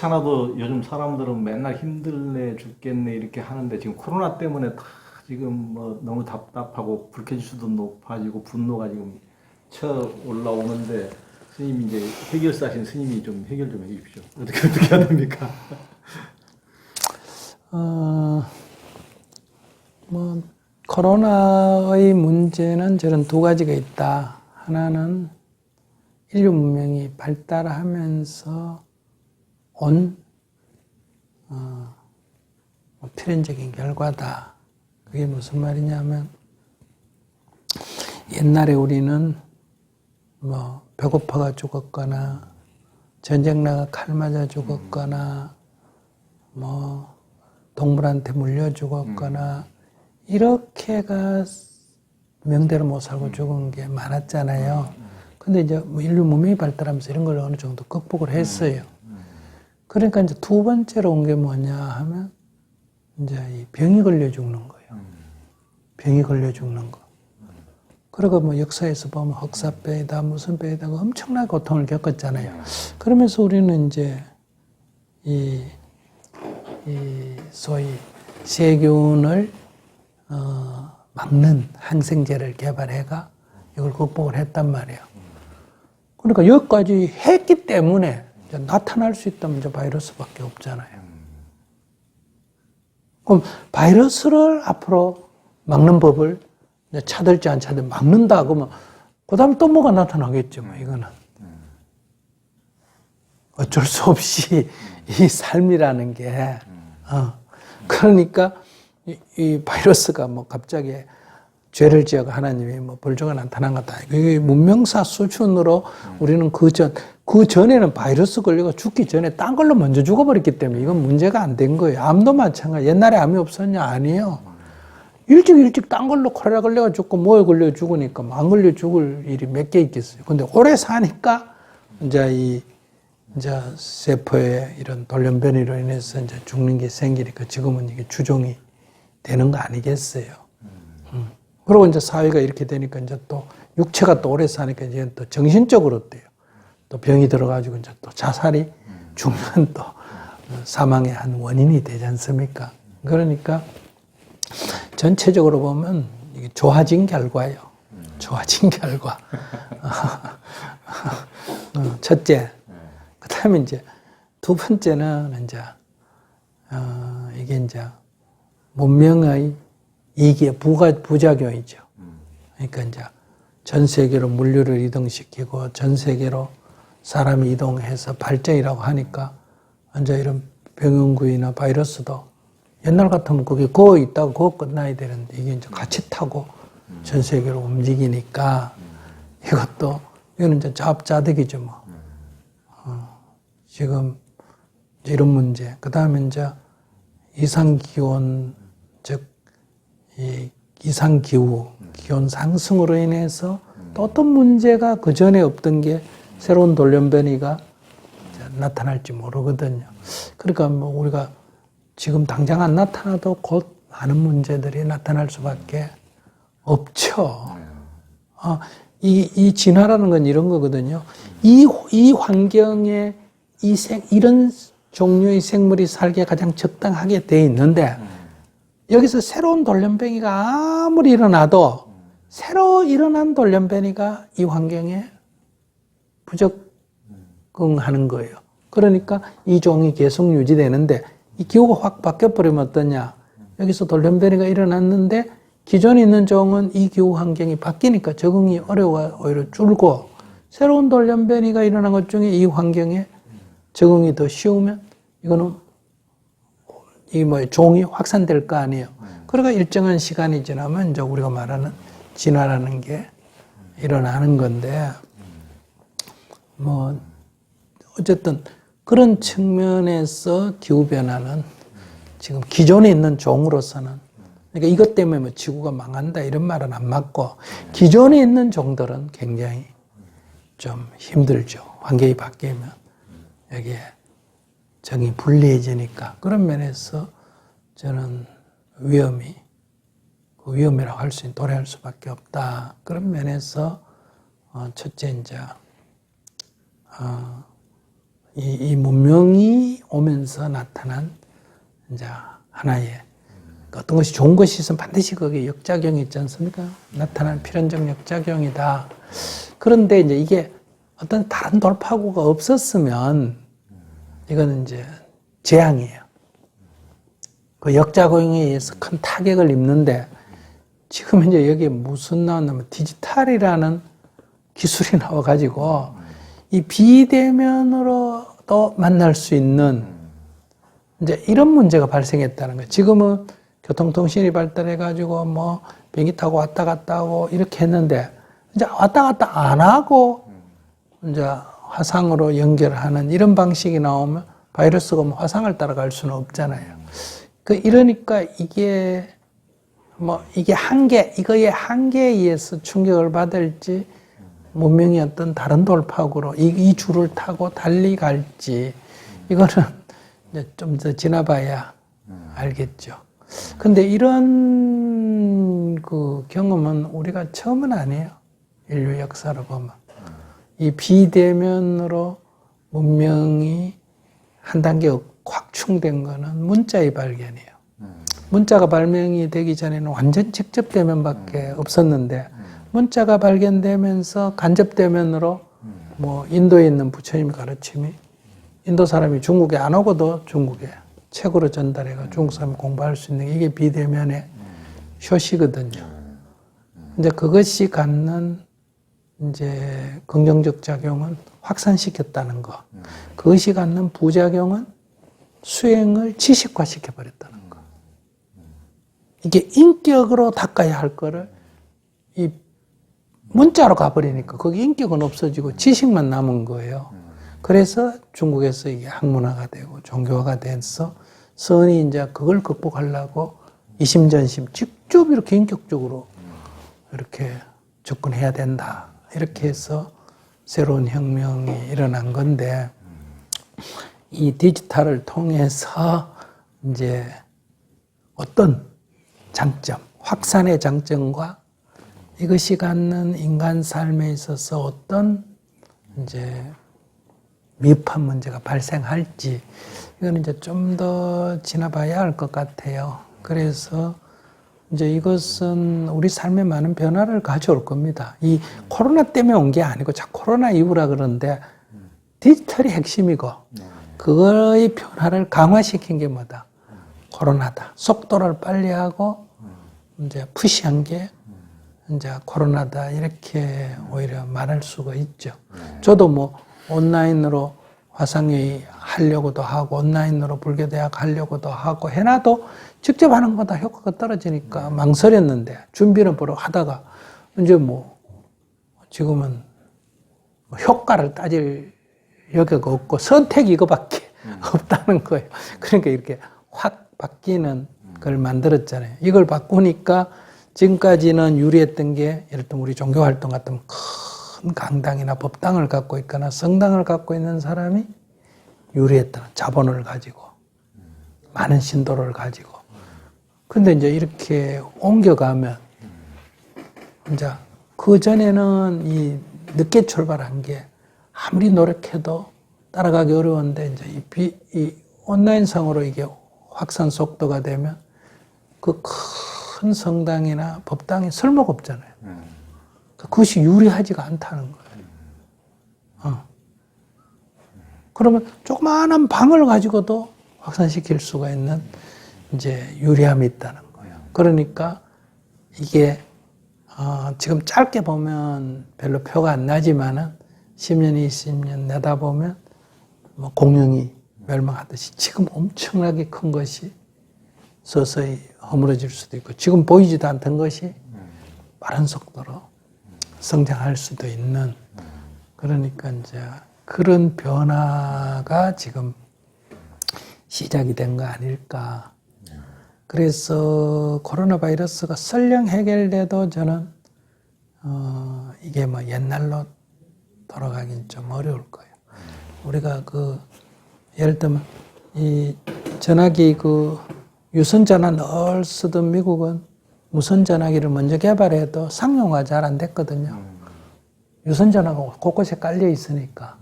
그렇지 않아도 요즘 사람들은 맨날 힘들네 죽겠네 이렇게 하는데 지금 코로나 때문에 다 지금 뭐 너무 답답하고 불쾌지수도 높아지고 분노가 지금 쳐 올라오는데 스님 이제 해결사신 스님이 좀 해결 좀 해주십시오. 어떻게 해야 됩니까? 어, 뭐, 코로나의 문제는 저런 두 가지가 있다. 하나는 인류 문명이 발달하면서 온, 필연적인 결과다. 그게 무슨 말이냐면, 옛날에 우리는 뭐, 배고파가 죽었거나, 전쟁 나가 칼 맞아 죽었거나, 뭐, 동물한테 물려 죽었거나, 이렇게가 명대로 못 살고 죽은 게 많았잖아요. 근데 이제 뭐 인류 문명이 발달하면서 이런 걸 어느 정도 극복을 했어요. 그러니까 이제 두 번째로 온 게 뭐냐 하면, 이제 이 병이 걸려 죽는 거예요. 병이 걸려 죽는 거. 그리고 뭐 역사에서 보면 흑사병이다, 무슨 병이다, 엄청나게 고통을 겪었잖아요. 그러면서 우리는 이제 이 소위 세균을 막는 항생제를 개발해가 이걸 극복을 했단 말이에요. 그러니까 여기까지 했기 때문에 이제 나타날 수 있다면 이제 바이러스밖에 없잖아요. 그럼 바이러스를 앞으로 막는 법을 이제 찾을지 안 찾을지 막는다 그러면 그 다음에 또 뭐가 나타나겠죠. 뭐 이거는 어쩔 수 없이 이 삶이라는 게 그러니까 이 바이러스가 뭐 갑자기 죄를 지어가 하나님이 뭐 벌주가 나타난 것도 아니고 이게 문명사 수준으로 우리는 그 전에는 바이러스 걸려가 죽기 전에 딴 걸로 먼저 죽어버렸기 때문에 이건 문제가 안 된 거예요. 암도 마찬가지. 옛날에 암이 없었냐? 아니에요. 일찍 딴 걸로 콜레라 걸려가 죽고 뭐에 걸려 죽으니까 안 걸려 죽을 일이 몇 개 있겠어요. 근데 오래 사니까 이제 세포의 이런 돌연변이로 인해서 이제 죽는 게 생기니까 지금은 이게 주종이 되는 거 아니겠어요. 그리고 이제 사회가 이렇게 되니까 이제 또 육체가 또 오래 사니까 이제 또 정신적으로 어때요. 또 병이 들어가지고 이제 또 자살이 중요한 또 사망의 한 원인이 되지 않습니까? 그러니까 전체적으로 보면 이게 좋아진 결과예요. 좋아진 결과. 첫째. 그 다음에 이제 두 번째는 이제, 이게 이제 문명의 이게 부작용이죠. 그러니까 이제 전 세계로 물류를 이동시키고 전 세계로 사람이 이동해서 발전이라고 하니까 이제 이런 병원구이나 바이러스도 옛날 같으면 거기 그거 있다고 그거 끝나야 되는데 이게 이제 같이 타고 전 세계로 움직이니까 이거는 이제 자업자득이죠 뭐. 지금 이런 문제, 그 다음에 이제 이상기온, 즉, 이상기후, 기온 상승으로 인해서 또 어떤 문제가 그 전에 없던 게 새로운 돌연변이가 나타날지 모르거든요. 그러니까 뭐 우리가 지금 당장 안 나타나도 곧 많은 문제들이 나타날 수밖에 없죠. 이 진화라는 건 이런 거거든요. 이 환경에 이런 종류의 생물이 살기에 가장 적당하게 돼 있는데 여기서 새로운 돌연변이가 아무리 일어나도 새로 일어난 돌연변이가 이 환경에 부적응하는 거예요. 그러니까 이 종이 계속 유지되는데 이 기후가 확 바뀌어버리면 어떠냐. 여기서 돌연변이가 일어났는데 기존에 있는 종은 이 기후 환경이 바뀌니까 적응이 어려워 오히려 줄고 새로운 돌연변이가 일어난 것 중에 이 환경에 적응이 더 쉬우면 이거는 종이 확산될 거 아니에요. 그러니까 일정한 시간이 지나면 이제 우리가 말하는 진화라는 게 일어나는 건데 뭐 어쨌든 그런 측면에서 기후 변화는 지금 기존에 있는 종으로서는 그러니까 이것 때문에 뭐 지구가 망한다 이런 말은 안 맞고 기존에 있는 종들은 굉장히 좀 힘들죠. 환경이 바뀌면 여기에 정이 불리해지니까 그런 면에서 저는 위험이라고 할 수 있는 도래할 수밖에 없다. 그런 면에서 첫째 이제 이 문명이 오면서 나타난 이제 하나의 어떤 것이 좋은 것이 있으면 반드시 거기에 역작용이 있지 않습니까? 나타나는 필연적 역작용이다. 그런데 이제 이게 어떤 다른 돌파구가 없었으면 이거는 이제 재앙이에요. 그 역작용에 의해서 큰 타격을 입는데 지금 이제 여기에 무슨 나왔냐면 디지털이라는 기술이 나와가지고 이 비대면으로도 만날 수 있는 이제 이런 문제가 발생했다는 거예요. 지금은 교통통신이 발달해가지고 뭐 비행기 타고 왔다 갔다 하고 이렇게 했는데 이제 왔다 갔다 안 하고 이제 화상으로 연결하는 이런 방식이 나오면 바이러스가 뭐 화상을 따라갈 수는 없잖아요. 이러니까 이게 이거의 한계에 의해서 충격을 받을지 문명이 어떤 다른 돌파구로 이 줄을 타고 달리 갈지 이거는 이제 좀 더 지나봐야 알겠죠. 근데 이런 그 경험은 우리가 처음은 아니에요. 인류 역사로 보면. 이 비대면으로 문명이 한 단계 확충된 거는 문자의 발견이에요. 문자가 발명이 되기 전에는 완전 직접 대면밖에 없었는데 문자가 발견되면서 간접 대면으로 뭐 인도에 있는 부처님의 가르침이 인도 사람이 중국에 안 오고도 중국에 책으로 전달해가 중국 사람이 공부할 수 있는 이게 비대면의 효시거든요. 이제 그것이 갖는 이제 긍정적 작용은 확산시켰다는 거. 그것이 갖는 부작용은 수행을 지식화 시켜버렸다는 거. 이게 인격으로 닦아야 할 거를 이 문자로 가버리니까 거기 인격은 없어지고 지식만 남은 거예요. 그래서 중국에서 이게 학문화가 되고 종교화가 돼서 선이 이제 그걸 극복하려고 이심전심 직접 이렇게 인격적으로 이렇게 접근해야 된다. 이렇게 해서 새로운 혁명이 일어난 건데 이 디지털을 통해서 이제 어떤 장점, 확산의 장점과 이것이 갖는 인간 삶에 있어서 어떤 이제 미흡한 문제가 발생할지 이거는 이제 좀 더 지나봐야 할 것 같아요. 그래서 이제 이것은 우리 삶에 많은 변화를 가져올 겁니다. 이 코로나 때문에 온 게 아니고 자 코로나 이후라 그러는데 디지털이 핵심이고 그거의 변화를 강화시킨 게 뭐다? 코로나다. 속도를 빨리 하고 이제 푸시한 게 이제 코로나다 이렇게 오히려 말할 수가 있죠. 저도 뭐 온라인으로 화상회의 하려고도 하고 온라인으로 불교대학 하려고도 하고 해놔도 직접 하는 거다 효과가 떨어지니까 망설였는데 준비는 보러 하다가 이제 뭐 지금은 효과를 따질 여기가 없고 선택이 이거밖에 없다는 거예요. 그러니까 이렇게 확 바뀌는 걸 만들었잖아요. 이걸 바꾸니까 지금까지는 유리했던 게 예를 들면 우리 종교활동 같으면 큰 강당이나 법당을 갖고 있거나 성당을 갖고 있는 사람이 유리했다. 자본을 가지고 많은 신도를 가지고 근데 이제 이렇게 옮겨가면 이제 그 전에는 이 늦게 출발한 게 아무리 노력해도 따라가기 어려운데 이제 이 온라인상으로 이게 확산 속도가 되면 그 큰 성당이나 법당이 쓸모가 없잖아요. 그것이 유리하지가 않다는 거예요. 그러면 조그마한 방을 가지고도 확산시킬 수가 있는 이제 유리함이 있다는 거예요. 그러니까 이게 지금 짧게 보면 별로 표가 안 나지만은 10년, 20년 내다보면 뭐 공룡이 멸망하듯이 지금 엄청나게 큰 것이 서서히 허물어질 수도 있고 지금 보이지도 않던 것이 빠른 속도로 성장할 수도 있는 그러니까 이제 그런 변화가 지금 시작이 된 거 아닐까. 그래서 코로나 바이러스가 설령 해결돼도 저는 이게 뭐 옛날로 돌아가긴 좀 어려울 거예요. 우리가 예를 들면 이 전화기 유선전화 늘 쓰던 미국은 무선전화기를 먼저 개발해도 상용화 잘 안 됐거든요. 유선전화가 곳곳에 깔려 있으니까.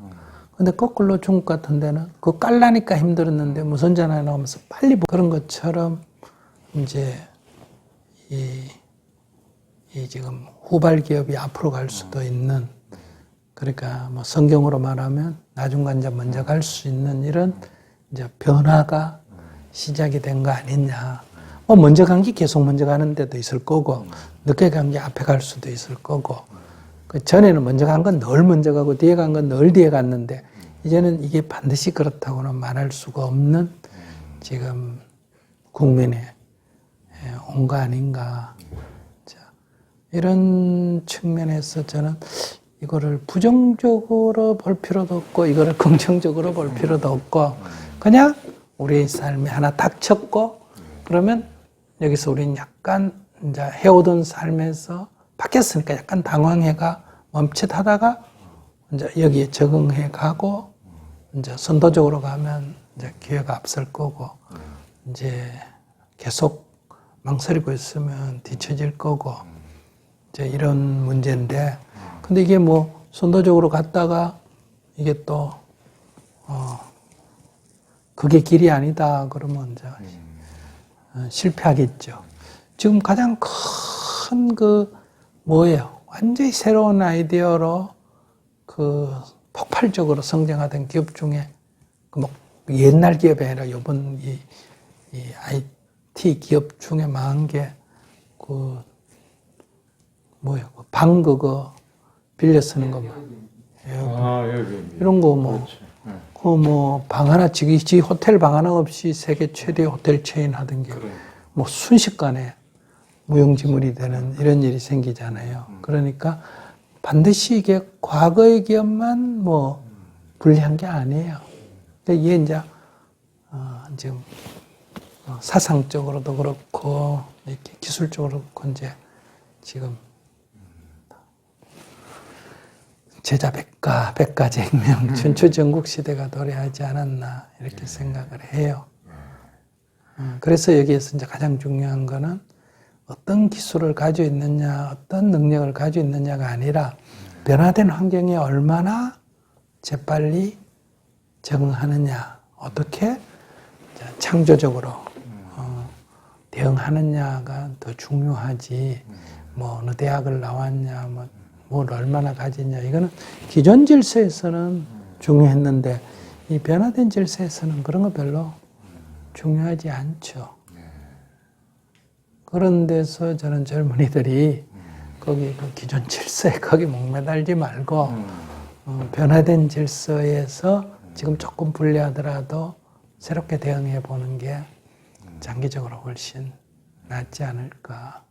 근데 거꾸로 중국 같은 데는 그거 깔라니까 힘들었는데 무선 전화 나오면서 빨리 그런 것처럼 이제 이 지금 후발 기업이 앞으로 갈 수도 있는, 그러니까 뭐 성경으로 말하면 나중간자 먼저 갈 수 있는 이런 이제 변화가 시작이 된 거 아니냐. 뭐 먼저 간 게 계속 먼저 가는 데도 있을 거고, 늦게 간 게 앞에 갈 수도 있을 거고, 그 전에는 먼저 간 건 늘 먼저 가고 뒤에 간 건 늘 뒤에 갔는데, 이제는 이게 반드시 그렇다고는 말할 수가 없는 지금 국민의 온 거 아닌가. 자, 이런 측면에서 저는 이거를 부정적으로 볼 필요도 없고 이거를 긍정적으로 볼 필요도 없고, 그냥 우리의 삶이 하나 닥쳤고, 그러면 여기서 우리는 약간 이제 해오던 삶에서 바뀌었으니까 약간 당황해가 멈칫하다가 이제 여기에 적응해 가고, 이제 선도적으로 가면 이제 기회가 앞설 거고, 이제 계속 망설이고 있으면 뒤처질 거고, 이제 이런 문제인데, 근데 이게 뭐 선도적으로 갔다가 이게 또 그게 길이 아니다 그러면 이제 실패하겠죠. 지금 가장 큰 그 뭐예요? 완전히 새로운 아이디어로 그 폭발적으로 성장하던 기업 중에 그 뭐 옛날 기업이 아니라 이번 이 IT 기업 중에 망한 게 그 뭐예요? 방 그거 빌려 쓰는 거 뭐. 이런 거 뭐. 그 뭐 방 하나 지 호텔 방 하나 없이 세계 최대 호텔 체인 하던 게 뭐 순식간에 무용지물이 되는 이런 일이 생기잖아요. 그러니까 반드시 이게 과거의 기업만 뭐 불리한 게 아니에요. 근데 이게 이제 지금 사상적으로도 그렇고 이렇게 기술적으로 그렇고 이제 지금 제자 백가쟁명 춘추전국 시대가 도래하지 않았나 이렇게 생각을 해요. 그래서 여기에서 이제 가장 중요한 거는 어떤 기술을 가지고 있느냐, 어떤 능력을 가지고 있느냐가 아니라 변화된 환경에 얼마나 재빨리 적응하느냐, 어떻게 창조적으로 대응하느냐가 더 중요하지. 뭐 어느 대학을 나왔냐, 뭘 얼마나 가지냐, 이거는 기존 질서에서는 중요했는데 이 변화된 질서에서는 그런 거 별로 중요하지 않죠. 그런 데서 저는 젊은이들이 거기 그 기존 질서에 거기 목매달지 말고 변화된 질서에서 지금 조금 불리하더라도 새롭게 대응해 보는 게 장기적으로 훨씬 낫지 않을까.